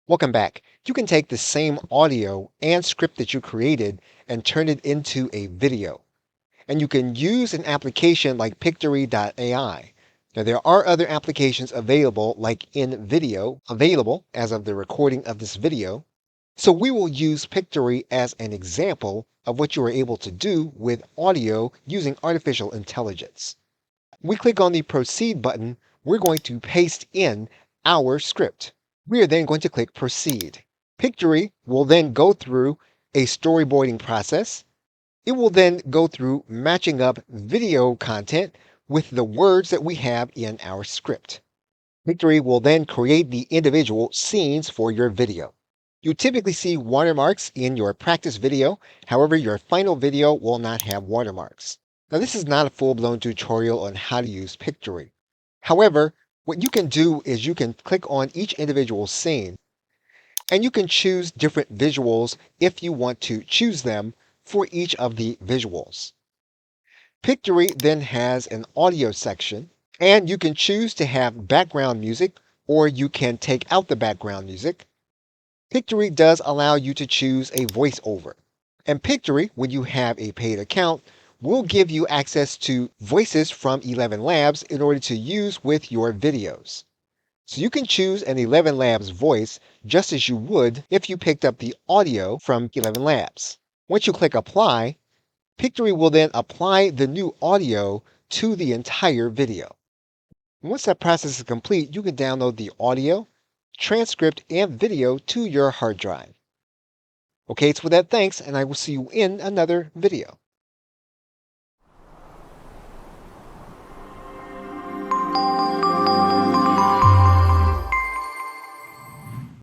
Welcome back. You can take the same audio and script that you created and turn it into a video. And you can use an application like Pictory AI. Now, there are other applications available, like InVideo, available as of the recording of this video. So we will use Pictory as an example of what you are able to do with audio using artificial intelligence. We click on the Proceed button. We're going to paste in our script. We are then going to click Proceed. Pictory will then go through a storyboarding process. It will then go through matching up video content with the words that we have in our script. Pictory will then create the individual scenes for your video. You typically see watermarks in your practice video. However, your final video will not have watermarks. Now, this is not a full-blown tutorial on how to use Pictory. However, what you can do is you can click on each individual scene and you can choose different visuals if you want to choose them for each of the visuals. Pictory then has an audio section, and you can choose to have background music or you can take out the background music. Pictory does allow you to choose a voiceover. And Pictory, when you have a paid account, will give you access to voices from 11 Labs in order to use with your videos. So you can choose an 11 Labs voice just as you would if you picked up the audio from 11 Labs. Once you click Apply, Pictory will then apply the new audio to the entire video. Once that process is complete, you can download the audio, transcript, and video to your hard drive. Okay, it's with that thanks, and I will see you in another video.